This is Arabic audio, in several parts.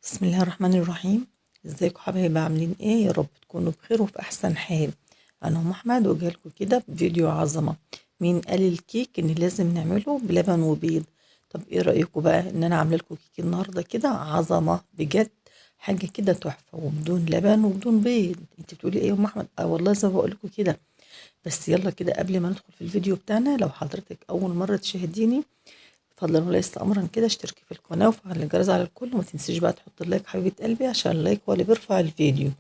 بسم الله الرحمن الرحيم. ازيكم حبايبي، عاملين ايه؟ يا رب تكونوا بخير وفي احسن حال. انا ام احمد وجايلكم كده بفيديو عظمه. مين قال الكيك ان لازم نعمله بلبن وبيض؟ طب ايه رايكم بقى ان انا عامله لكم كيك النهارده كده عظمه بجد، حاجه كده تحفه وبدون لبن وبدون بيض. انت بتقولي ايه يا ام احمد؟ والله زي ما بقول لكم كده. بس يلا كده قبل ما ندخل في الفيديو بتاعنا، لو حضرتك اول مره تشاهديني فضلا وليس امرا كده اشتركي في القناه وفعلي الجرس على الكل، وما تنسيش بقى تحط اللايك حبيبه قلبي عشان اللايك هو اللي بيرفع الفيديو.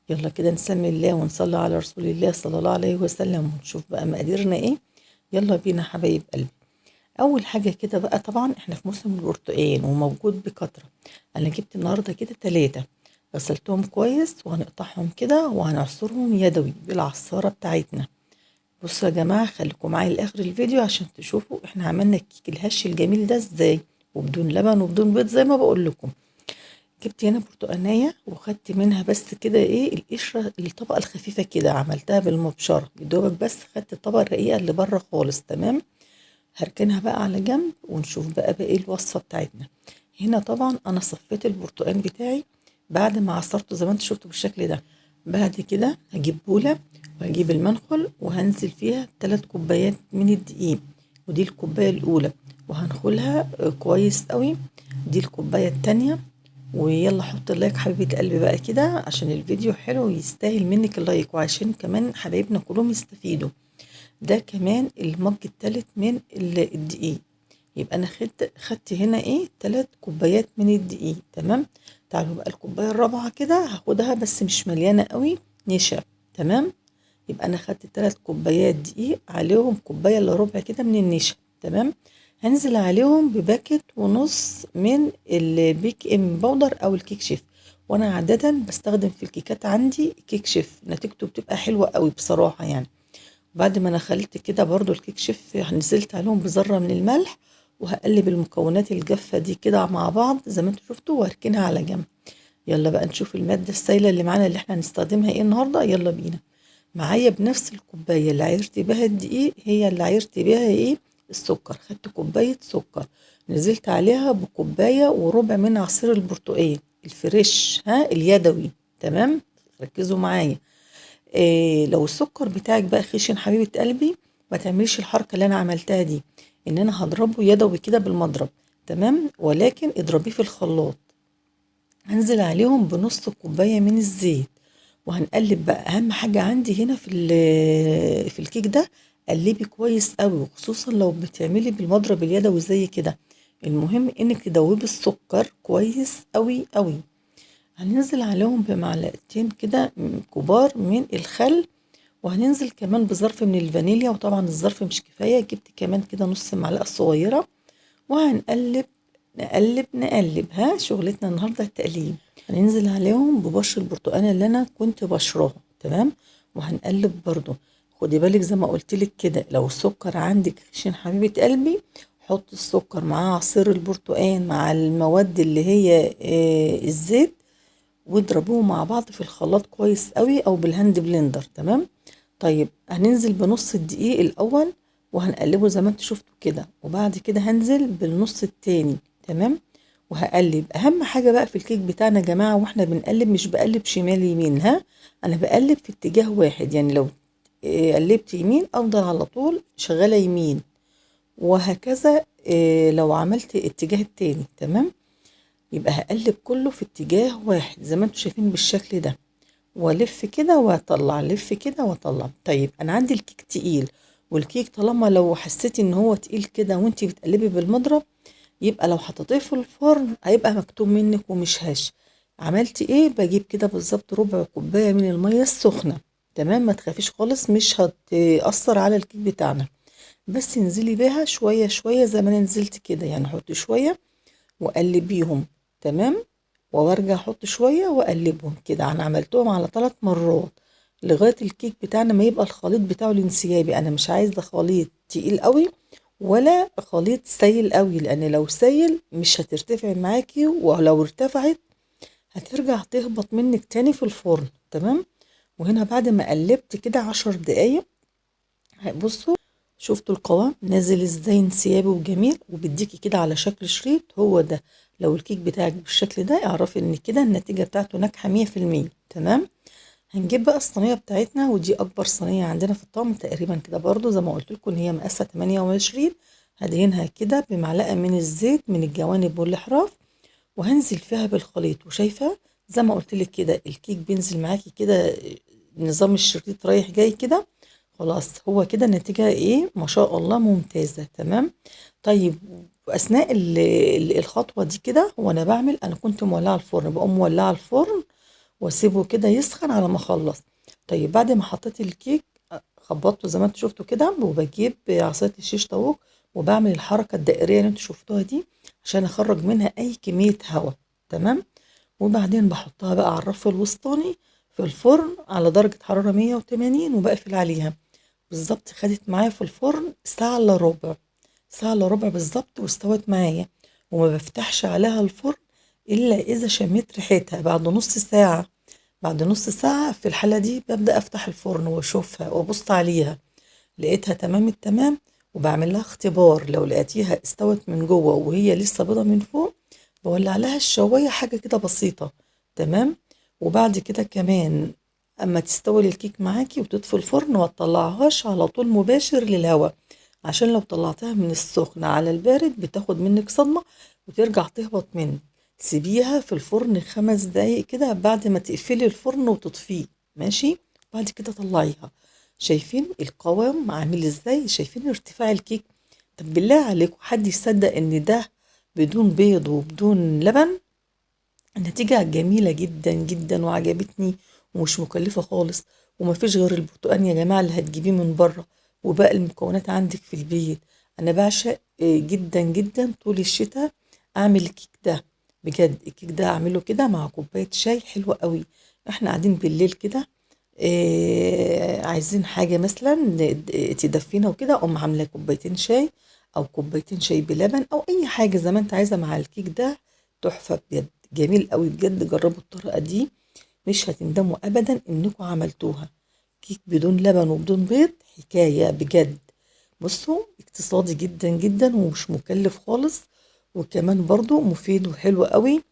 يلا كده نسمي الله ونصلي على رسول الله صلى الله عليه وسلم ونشوف بقى مقاديرنا ايه. يلا بينا حبايب قلبي. اول حاجه كده بقى، طبعا احنا في موسم البرتقال وموجود بكتره. انا جبت النهارده كده 3، غسلتهم كويس وهنقطعهم كده وهنعصرهم يدوي بالعصاره بتاعتنا. بصوا يا جماعة، خليكم معايا لآخر الفيديو عشان تشوفوا احنا عملنا الكيك الهش الجميل ده ازاي، وبدون لبن وبدون بيض زي ما بقول لكم. جبت هنا برتقانية وخدت منها بس كده ايه القشرة، الطبقة الخفيفة كده، عملتها بالمبشرة يدوبك، بس خدت الطبقة الرقيقة اللي بره خالص. تمام. هركنها بقى على جنب ونشوف بقى ايه الوصفة بتاعتنا. هنا طبعا انا صفيت البرتقان بتاعي بعد ما عصرته زي ما انتوا شفتوا بالشكل ده. بعد كده هجيب بولة وهجيب المنخل وهنزل فيها 3 كوبايات من الدقيق، ودي الكوباية الأولى، وهنخلها كويس قوي. دي الكوباية التانية. ويلا حط اللايك حبيبة قلبي بقى كده عشان الفيديو حلو يستاهل منك اللايك، وعشان كمان حبايبنا كلهم يستفيدوا. ده كمان المج التالت من الدقيق. يبقى انا خدت هنا ايه 3 كوبايات من الدقيق. تمام. تعالوا بقى الكوبايه الرابعه كده هاخدها بس مش مليانه قوي، نشا. تمام. يبقى انا خدت 3 كوبايات دقيق عليهم كوبايه الا ربع كده من النشا. تمام. هنزل عليهم بباكت ونص من البيك ام باودر او الكيك شيف. وانا عاده بستخدم في الكيكات عندي كيك شيف، نتيجته بتبقى حلوه قوي بصراحه يعني. بعد ما انا خلطت كده برضو الكيك شيف نزلت عليهم بذرة من الملح، وهقلب المكونات الجافة دي كده مع بعض زي ما انتوا شفتوا وهركنها على جنب. يلا بقى نشوف المادة السائلة اللي معانا اللي احنا هنستخدمها ايه النهاردة. يلا بينا. معايا بنفس الكوباية اللي عايرت بيها الدقيق هي اللي عايرت بيها ايه السكر. خدت كوباية سكر نزلت عليها بكوباية وربع من عصير البرتقال الفريش، اليدوي. تمام. ركزوا معايا. إيه لو السكر بتاعك بقى خشن حبيبة قلبي، ما تعمليش الحركة اللي انا عملتها دي، ان انا هضربه يدوي كده بالمضرب. تمام. ولكن اضربيه في الخلاط. هنزل عليهم بنص كوباية من الزيت وهنقلب بقى. اهم حاجة عندي هنا في الكيك ده، قلبي كويس قوي، وخصوصا لو بتعملي بالمضرب اليدوي زي كده. المهم انك تدوبي السكر كويس قوي قوي. هننزل عليهم بمعلقتين كده كبار من الخل، وهننزل كمان بظرف من الفانيليا، وطبعا الظرف مش كفاية، جبت كمان كده نص معلقة صغيرة. وهنقلب نقلب نقلب. شغلتنا النهاردة التقليب. هننزل عليهم ببشر البرتقانة اللي انا كنت بشرها. تمام. وهنقلب برضو. خدي بالك زي ما قلت لك كده، لو السكر عندك خشن حبيبة قلبي، حط السكر مع عصير البرتقان مع المواد اللي هي الزيت، واضربوهم مع بعض في الخلاط كويس قوي او بالهاند بلندر. تمام. طيب هننزل بنص الدقيق الاول وهنقلبه زي ما انتوا شفتوا كده، وبعد كده هنزل بالنص التاني. تمام. وهقلب. اهم حاجه بقى في الكيك بتاعنا يا جماعه واحنا بنقلب، مش بقلب شمال يمين، انا بقلب في اتجاه واحد. يعني لو قلبت يمين افضل على طول شغاله يمين، وهكذا لو عملت اتجاه التاني. تمام. يبقى هقلب كله في اتجاه واحد زي ما انتوا شايفين بالشكل ده، والف كده واطلع، الف كده واطلع. طيب انا عندي الكيك تقيل، والكيك طالما لو حسيتي ان هو تقيل كده وانتي بتقلبي بالمضرب، يبقى لو حطيتيه في الفرن هيبقى مكتوم منك ومش هش. عملتي ايه؟ بجيب كده بالظبط ربع كوبايه من الميه السخنه. تمام. ما تخافيش خالص، مش هتأثر على الكيك بتاعنا، بس انزلي بيها شويه شويه زي ما انا نزلت كده، يعني حطي شويه وقلبيهم. تمام. وارجع احط شويه واقلبهم كده. انا عملتهم على 3 مرات لغايه الكيك بتاعنا ما يبقى الخليط بتاعه الانسيابي. انا مش عايزه خليط تقيل قوي ولا خليط سايل قوي، لان لو سايل مش هترتفع معاكي، ولو ارتفعت هترجع تهبط منك تاني في الفرن. تمام. وهنا بعد ما قلبت كده 10 دقايق، بصوا شفتوا القوام نازل ازاي انسيابي وجميل وبيديكي كده على شكل شريط، هو ده. لو الكيك بتاعك بالشكل ده اعرفي ان كده النتيجة بتاعته ناجحة 100%. تمام. هنجيب بقى الصينية بتاعتنا، ودي اكبر صينية عندنا في الطعم تقريبا كده، برضو زي ما قلت لكم ان هي مقاسها 28. هدهنها كده بمعلقة من الزيت من الجوانب والاحراف، وهنزل فيها بالخليط. وشايفة زي ما قلت لك كده الكيك بينزل معاكي كده نظام الشريط رايح جاي كده. خلاص هو كده النتيجة ايه ما شاء الله ممتازة. تمام. طيب واثناء الخطوة دي كده وانا بعمل، انا كنت مولعة الفرن، بقوم مولعة الفرن واسيبه كده يسخن على ما اخلص. طيب بعد ما حطيت الكيك خبطته زي ما انتوا شفتوا كده، وبجيب عصاية الشيش طاووق وبعمل الحركة الدائرية اللي انتوا شفتوها دي عشان اخرج منها اي كمية هواء. تمام. وبعدين بحطها بقى على الرف الوسطاني في الفرن على درجة حرارة 180 وبقفل عليها. بالظبط خدت معايا في الفرن ساعة الا ربع، ساعة الا ربع بالظبط واستوت معايا. وما بفتحش عليها الفرن الا اذا شميت ريحتها بعد نص ساعة. بعد نص ساعة في الحالة دي ببدأ افتح الفرن واشوفها وابص عليها، لقيتها تمام التمام وبعمل لها اختبار. لو لقيتيها استوت من جوه وهي لسه بيضة من فوق بولع لها الشواية حاجة كده بسيطة. تمام. وبعد كده كمان اما تستوي الكيك معاكي وتطفي الفرن ما تطلعهاش على طول مباشر للهواء، عشان لو طلعتها من السخن على البارد بتاخد منك صدمة وترجع تهبط منك. سيبيها في الفرن 5 دقايق كده بعد ما تقفلي الفرن وتطفيه. ماشي. بعد كده طلعيها. شايفين القوام عامل ازاي؟ شايفين ارتفاع الكيك؟ طب بالله عليكم حد يصدق ان ده بدون بيض وبدون لبن؟ النتيجة جميلة جدا جدا وعجبتني ومش مكلفة خالص. ومفيش غير البرتقال يا جماعة اللي هتجيبيه من بره، وباقي المكونات عندك في البيت. انا بعشق جدا جدا طول الشتاء اعمل الكيك ده. بجد الكيك ده اعمله كده مع كوباية شاي حلوة قوي. احنا قاعدين بالليل كده عايزين حاجة مثلا تدفينا وكده، اقوم عاملة كوبايتين شاي او كوبايتين شاي بلبن او اي حاجة زي ما انت عايزة مع الكيك ده. تحفة بجد، جميل قوي بجد. جربوا الطريقة دي مش هتندموا ابدا انكم عملتوها. كيك بدون لبن وبدون بيض حكاية بجد. بصوا اقتصادي جدا جدا ومش مكلف خالص، وكمان برضو مفيد وحلو قوي.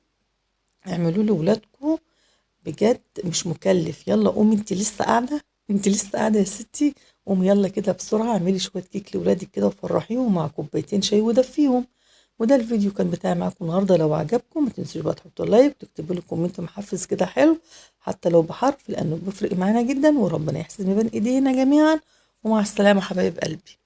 اعملوا لولادكم بجد مش مكلف. يلا قومي انت لسه قاعده، انت لسه قاعده يا ستي. قومي يلا كده بسرعه اعملي شويه كيك لاولادك كده وفرحيهم مع كوبايتين شاي ودفيهم. وده الفيديو كان بتاعي معاكم النهارده. لو عجبكم ما تنسوش بقى تحطوا لايك وتكتبوا لي كومنت محفز كده حلو، حتى لو بحرف لانه بيفرق معانا جدا. وربنا يحسن ما بين ايدينا جميعا. ومع السلامه حبايب قلبي.